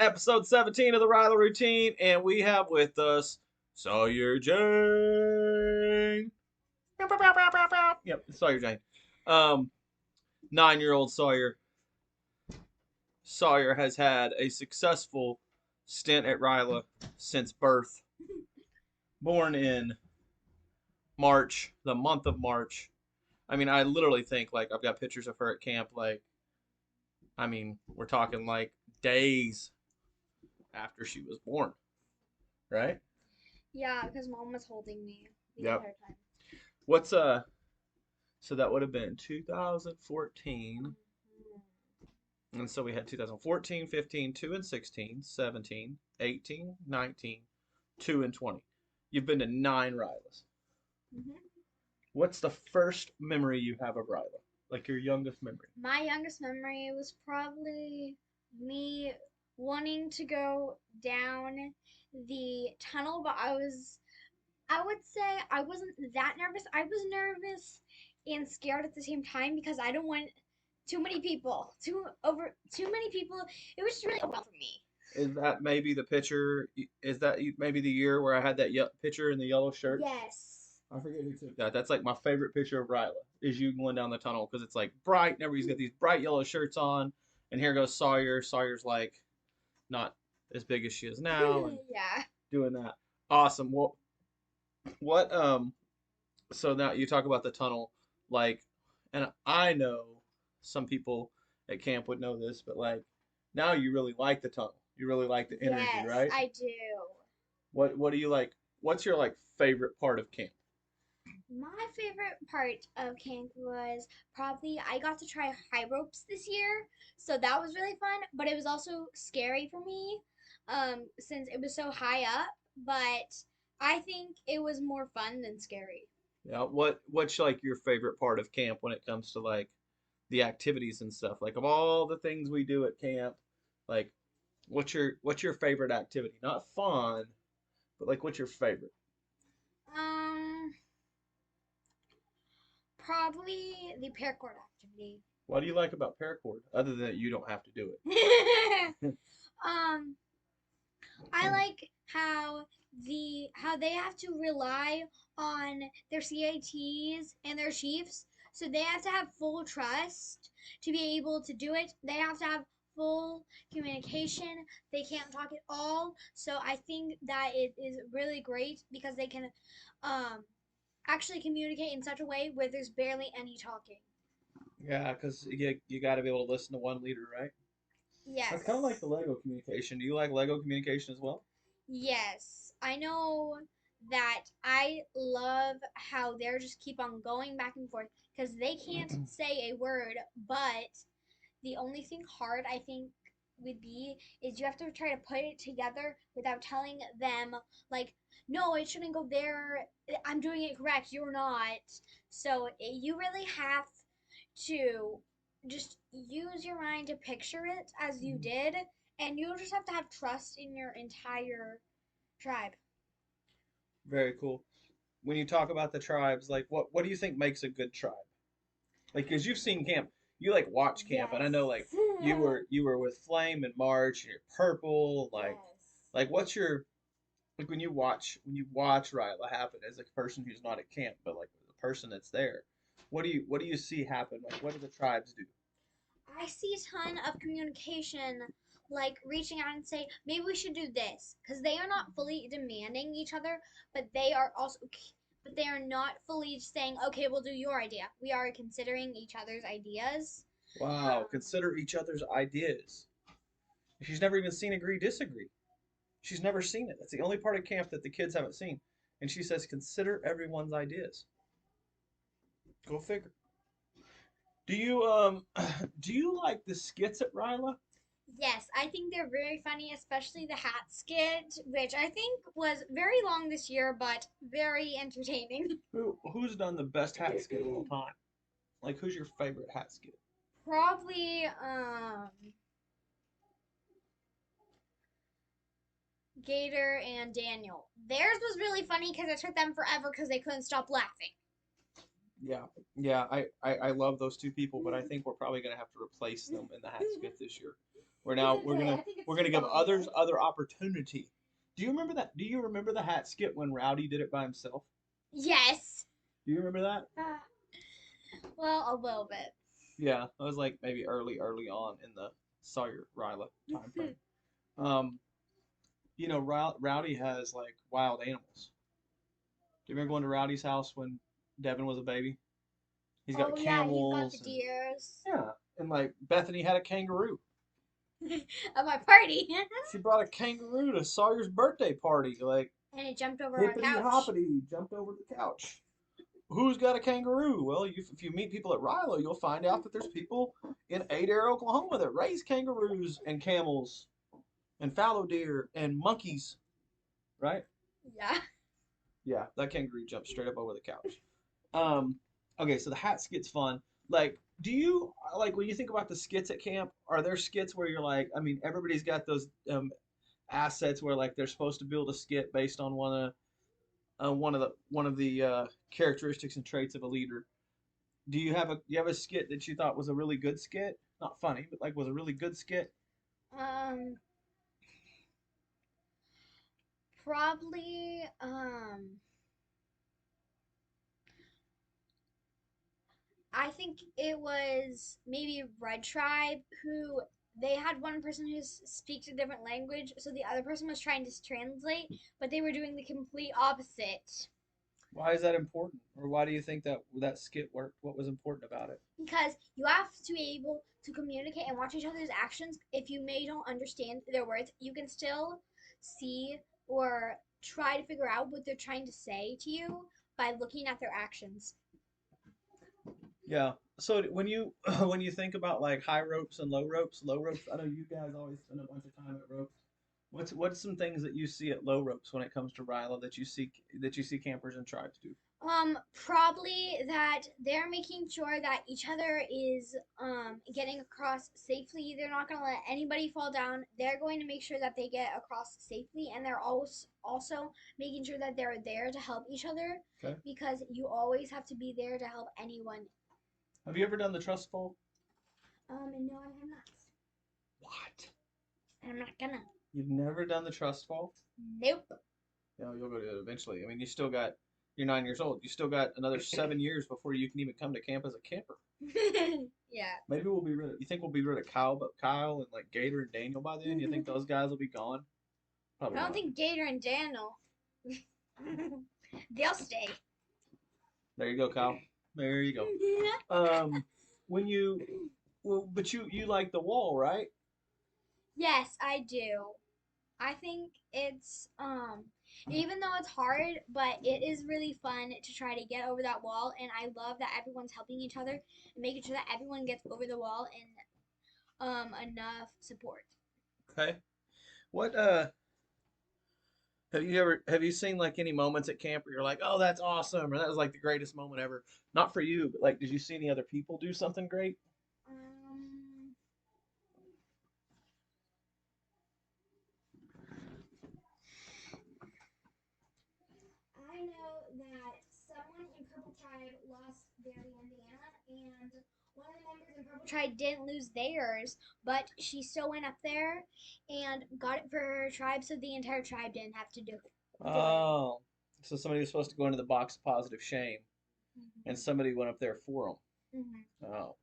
episode 17 of the RYLA routine, and we have with us Sawyer Jane. Yep, Sawyer Jane. Um, 9-year-old Sawyer. Sawyer has had a successful stint at RYLA since birth. Born in March, the month of March. I mean, I literally think like I've got pictures of her at camp. Like, I mean, we're talking like days after she was born, right? Yeah, because mom was holding me the Yep. entire time. What's So that would have been 2014. And so we had 2014, 15, 2 and 16, 17, 18, 19, 2 and 20. You've been to 9 RYLAs. Hmm. What's the first memory you have of RYLA? Like your youngest memory? My youngest memory was probably me wanting to go down the tunnel, but I would say I wasn't that nervous. I was nervous and scared at the same time because I don't want too many people. It was just really overwhelming for me. Is that maybe the picture? Is that maybe the year where I had that picture in the yellow shirt? Yes. I forget who took that. That's like my favorite picture of RYLA is you going down the tunnel because it's like bright and everybody's got these bright yellow shirts on. And here goes Sawyer. Sawyer's like not as big as she is now and Yeah. doing that. Awesome. Well, what so now you talk about the tunnel like and I know some people at camp would know this, but like now you really like the tunnel. You really like the energy, Yes, right? I do. What do you like? What's your like favorite part of camp? My favorite part of camp was probably I got to try high ropes this year, so that was really fun, but it was also scary for me since it was so high up, but I think it was more fun than scary. Yeah, what's like your favorite part of camp when it comes to like the activities and stuff? Like of all the things we do at camp, like what's your favorite activity? Not fun, but like what's your favorite? Um, Probably the paracord activity. What do you like about paracord other than that you don't have to do um, I like how they have to rely on their CATs and their chiefs. So they have to have full trust to be able to do it. They have to have full communication. They can't talk at all. So I think that it is really great because they can um, actually communicate in such a way where there's barely any talking. Yeah, because you got to be able to listen to one leader, right? That's kind of like Yes. the Lego communication. Do you like Lego communication as well? Yes, I know that I love how they're just keep on going back and forth because they can't say a word, but the only thing hard I think would be is you have to try to put it together without telling them like, no, it shouldn't go there. I'm doing it correct. You're not. So you really have to just use your mind to picture it as you did, and you just have to have trust in your entire tribe. Very cool. When you talk about the tribes, like what do you think makes a good tribe? Like, cause you've seen camp, you like watch camp, and I know like Yes. you were with Flame and March, and you're purple. Yes. Like what's your like when you watch RYLA happen as a person who's not at camp, but like the person that's there, what do you see happen? Like what do the tribes do? I see a ton of communication, like reaching out and say, maybe we should do this, because they are not fully demanding each other, but but they are not fully saying, okay, we'll do your idea. We are considering each other's ideas. Wow, Um, consider each other's ideas. She's never even seen agree disagree. She's never seen it. That's the only part of camp that the kids haven't seen. And she says, consider everyone's ideas. Go figure. Do you do you like the skits at RYLA? yes, I think they're very funny, especially the hat skit, which I think was very long this year, but very entertaining. Who's done the best hat skit of all time? Like who's your favorite hat skit? Probably Gator and Daniel. Theirs was really funny because it took them forever because they couldn't stop laughing. Yeah, yeah, I love those two people, but I think we're probably gonna have to replace them in the hat skit this year. We're It's now okay. I think we're it's gonna too give long others ago. other opportunity. Do you remember that? Do you remember the hat skit when Rowdy did it by himself? Yes. Do you remember that? Well, a little bit. Yeah, that was like maybe early on in the Sawyer Ryla time frame. Um, Rowdy has like wild animals. Do you remember going to Rowdy's house when Devin was a baby? He's got Oh yeah, he's got the camels and deers. yeah, and like Bethany had a kangaroo. At my party. She brought a kangaroo to Sawyer's birthday party. Like And it jumped over our hippity couch. hoppity, jumped over the couch. Who's got a kangaroo? Well, if you meet people at RYLA, you'll find out that there's people in Adair, Oklahoma that raise kangaroos and camels and fallow deer and monkeys, right? Yeah. Yeah, that kangaroo jumped straight up over the couch. Um, okay, so the hat skit's fun. Like, do you like when you think about the skits at camp? Are there skits where you're like, I mean, everybody's got those assets where like they're supposed to build a skit based on one of the characteristics and traits of a leader. Do you have a skit that you thought was a really good skit? Not funny, but like was a really good skit. Um, probably I think it was maybe Red Tribe who they had one person who speaks a different language, so the other person was trying to translate, but they were doing the complete opposite. Why is that important, or why do you think that skit worked? What was important about it? Because you have to be able to communicate and watch each other's actions. If you may don't understand their words, you can still see or try to figure out what they're trying to say to you by looking at their actions. Yeah. So when you when you think about like high ropes and low ropes, I know you guys always spend a bunch of time at ropes. What's some things that you see at low ropes when it comes to RYLA that you see campers and tribes do? Probably that they're making sure that each other is getting across safely. They're not gonna let anybody fall down. They're going to make sure that they get across safely, and they're also making sure that they're there to help each other Okay. because you always have to be there to help anyone. Have you ever done the trust fall? And no, I have not. What? And I'm not gonna. You've never done the trust fall? Nope. You know, you'll go to it eventually. I mean, you're 9 years old. You still got another 7 years before you can even come to camp as a camper. Yeah. Maybe we'll be rid of. You think we'll be rid of Kyle and like Gator and Daniel by then? You think those guys will be gone? I Probably don't not. think Gator and Daniel. They'll stay. There you go, Kyle. There you go. Um, when you, well, but you like the wall, right? Yes, I do. I think it's even though it's hard, but it is really fun to try to get over that wall and I love that everyone's helping each other and making sure that everyone gets over the wall in enough support. Okay. What have you seen like any moments at camp where you're like, oh, that's awesome, or that was like the greatest moment ever? Not for you, but like, did you see any other people do something great? Um I know that someone in Purple Tribe lost their bandana, and one of the members in Purple Tribe didn't lose theirs, but she still went up there and got it for her tribe, so the entire tribe didn't have to do it. Oh, so somebody was supposed to go into the box of positive shame, and Mm-hmm. somebody went up there for them. Mm-hmm. Oh,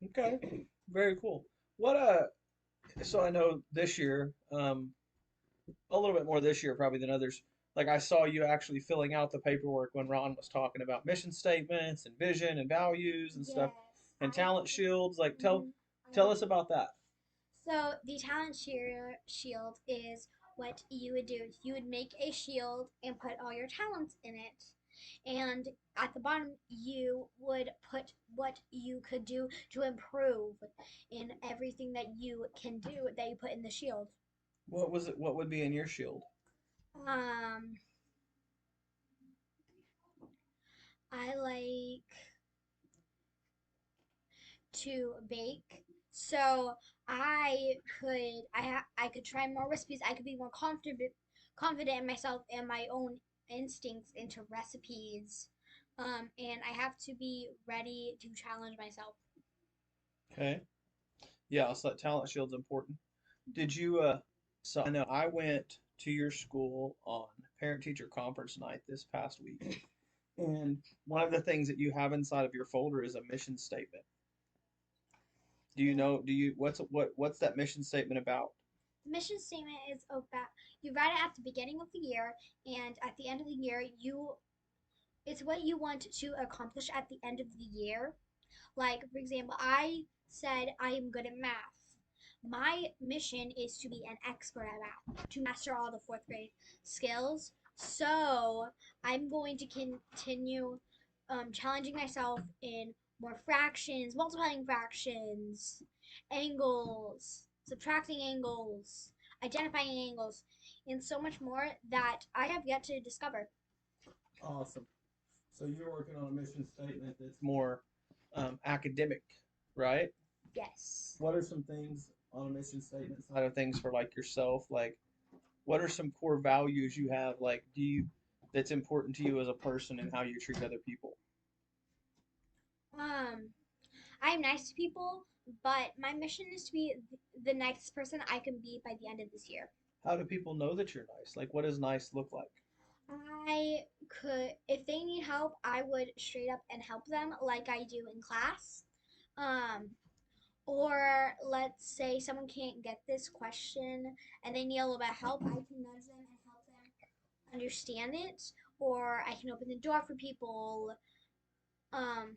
okay, very cool. What so I know this year, a little bit more this year probably than others. Like I saw you actually filling out the paperwork when Ron was talking about mission statements and vision and values and stuff, Yes, and I talent shields. Like mm-hmm, I tell us did. about that. So the shield is what you would do. You would make a shield and put all your talents in it. And at the bottom, you would put what you could do to improve in everything that you can do that you put in the shield. What was it? What would be in your shield? Um, I like to bake. So I could try more recipes. I could be more confident in myself and my own instincts into recipes. And I have to be ready to challenge myself. Okay. Yeah, so that talent shield's important. Did you so I know I went to your school on parent teacher conference night this past week. And one of the things that you have inside of your folder is a mission statement. Do you know do you what's that mission statement about? The mission statement is about you write it at the beginning of the year, and at the end of the year, it's what you want to accomplish at the end of the year. Like, for example, I said I am good at math. My mission is to be an expert at math, to master all the fourth grade skills. So I'm going to continue challenging myself in more fractions, multiplying fractions, angles, subtracting angles, identifying angles, and so much more that I have yet to discover. Awesome. So you're working on a mission statement that's more academic, right? Yes. What are some things on a mission statement side of things for like yourself? Like, what are some core values you have? Like, do you that's important to you as a person and how you treat other people? Um, I am nice to people, but my mission is to be the nicest person I can be by the end of this year. How do people know that you're nice? Like, what does nice look like? I could, if they need help, I would straight up and help them like I do in class. Um, or let's say someone can't get this question and they need a little bit of help, I can nudge them and help them understand it. Or I can open the door for people. Um,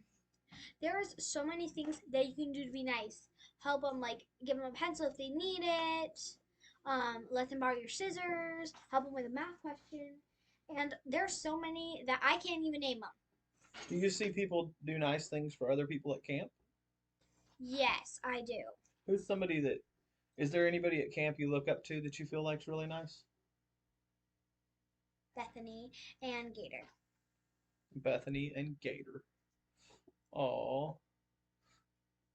there's so many things that you can do to be nice. Help them, like give them a pencil if they need it. Let them borrow your scissors. Help them with a math question. And there's so many that I can't even name them. Do you see people do nice things for other people at camp? Yes, I do. Who's somebody that is there anybody at camp you look up to that you feel like's really nice? Bethany and Gator. Bethany and Gator. Oh,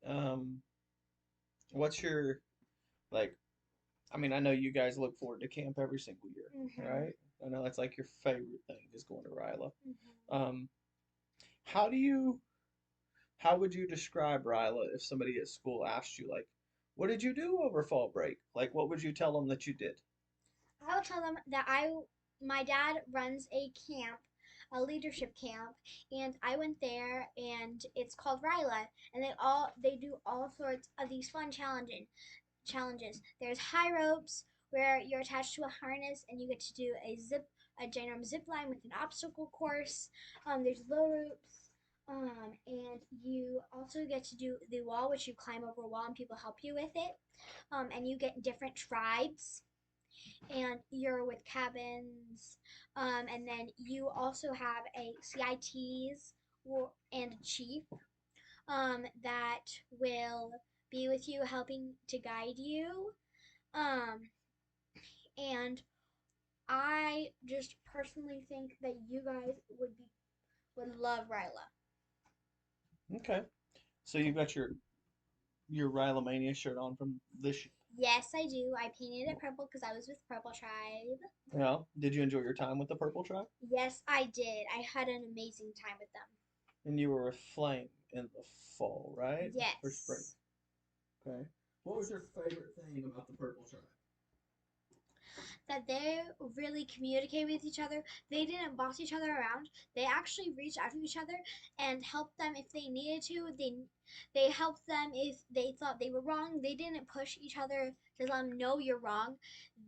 um, what's your like? I mean, I know you guys look forward to camp every single year, Mm-hmm. right? I know that's like your favorite thing is going to RYLA. Mm-hmm. Um, how do you, how would you describe RYLA if somebody at school asked you, like, what did you do over fall break? Like, what would you tell them that you did? I will tell them that my dad runs a camp, a leadership camp, and I went there, and it's called RYLA, and they do all sorts of these fun challenges. There's high ropes where you're attached to a harness and you get to do a giant zip line with an obstacle course. There's low ropes. And you also get to do the wall, which you climb over a wall and people help you with it. And you get different tribes, and you're with cabins. And then you also have a CITs and a chief that will be with you, helping to guide you. Um, and I just personally think that you guys would love RYLA. Okay, so you've got your RYLA Mania shirt on from this. Yes, I do. I painted it purple because I was with Purple Tribe. Yeah. Did you enjoy your time with the Purple Tribe? Yes, I did. I had an amazing time with them. And you were a flame in the fall, right? For spring. Yes. Okay. What was your favorite thing about the Purple Tribe? That they really communicate with each other. They didn't boss each other around. They actually reached out to each other and helped them if they needed to. They helped them if they thought they were wrong. They didn't push each other to let them know you're wrong.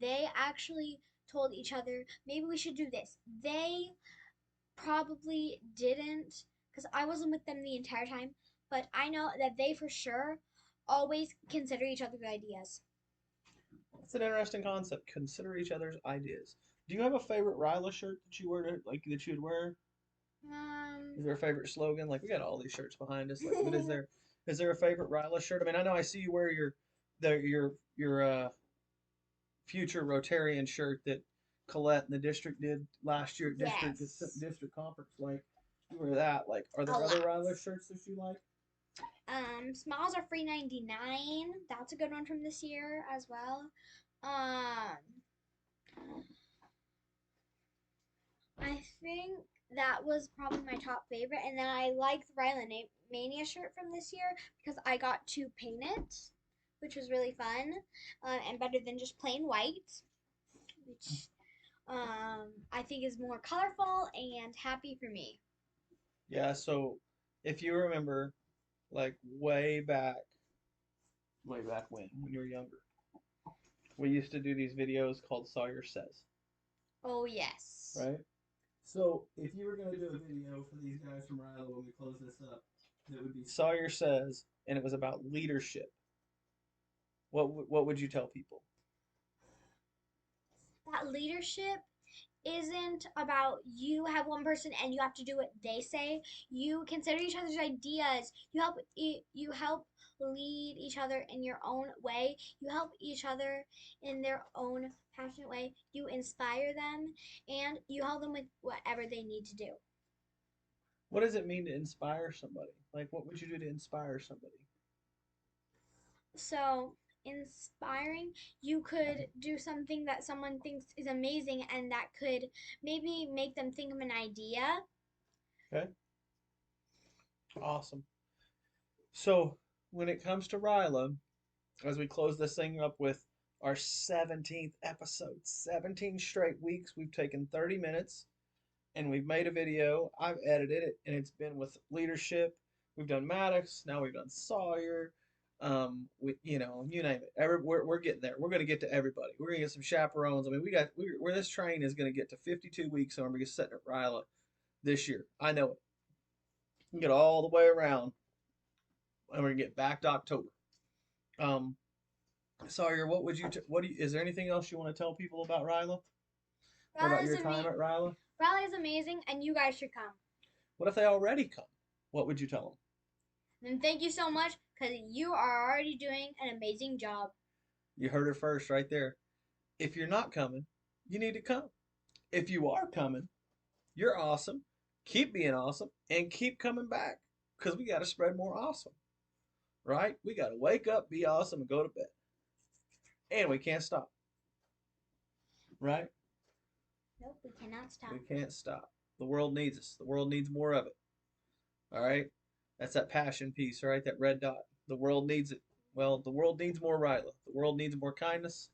They actually told each other maybe we should do this. They probably didn't because I wasn't with them the entire time, but I know that they for sure always consider each other's ideas. It's an interesting concept. Consider each other's ideas. Do you have a favorite RYLA shirt that you wear to, like that you'd wear? Um, Is there a favorite slogan? Like we got all these shirts behind us. Like, but is there a favorite RYLA shirt? I mean, I know I see you wear your future Rotarian shirt that Colette and the district did last year at yes, district conference. Like you wear that. Like, are a there other lot. RYLA shirts that you like? Smalls are free 99. That's a good one from this year as well. Um, I think that was probably my top favorite. And then I liked the RYLA Mania shirt from this year because I got to paint it, which was really fun and better than just plain white, which I think is more colorful and happy for me. Yeah, so if you remember, like way back when you were younger, we used to do these videos called Sawyer Says, Oh, yes. right? So if you were going to do a video for these guys from RYLA when we close this up, it would be Sawyer Says, and it was about leadership. What would you tell people? That leadership isn't about you have one person and you have to do what they say. You consider each other's ideas. You help lead each other in your own way. You help each other in their own passionate way. You inspire them and you help them with whatever they need to do. What does it mean to inspire somebody? Like, what would you do to inspire somebody? So, inspiring, you could do something that someone thinks is amazing and that could maybe make them think of an idea. Okay, awesome. So when it comes to RYLA, as we close this thing up with our 17th episode, 17 straight weeks, we've taken 30 minutes and we've made a video. I've edited it, and it's been with leadership. We've done Maddox, now we've done Sawyer. You name it. We're getting there. We're gonna get to everybody. We're gonna get some chaperones. I mean, where this train is gonna get to 52 weeks, so I'm gonna be sitting at RYLA this year. I know it. We can get all the way around, and we're gonna get back to October. Um, Sawyer, what would you? Is there anything else you want to tell people about RYLA or Rally about is, your time at RYLA? Rally is amazing and you guys should come. What if they already come? What would you tell them? And thank you so much because you are already doing an amazing job. You heard it first right there. If you're not coming, you need to come. If you are coming, you're awesome. Keep being awesome and keep coming back because we got to spread more awesome, right? We got to wake up, be awesome, and go to bed. And we can't stop, right? Nope, we cannot stop. We can't stop. The world needs us. The world needs more of it. All right? That's that passion piece, right? That red dot. The world needs it. Well, the world needs more RYLA. The world needs more kindness.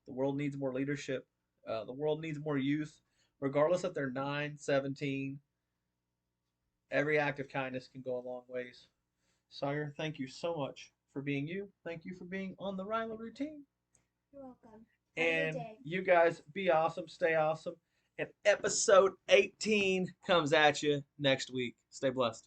The world needs more leadership. The world needs more youth, regardless if they're 9, 17. Every act of kindness can go a long ways. Sawyer, thank you so much for being you. Thank you for being on the RYLA routine. You're welcome. Have a And good day. you guys be awesome, stay awesome. And episode 18 comes at you next week. Stay blessed.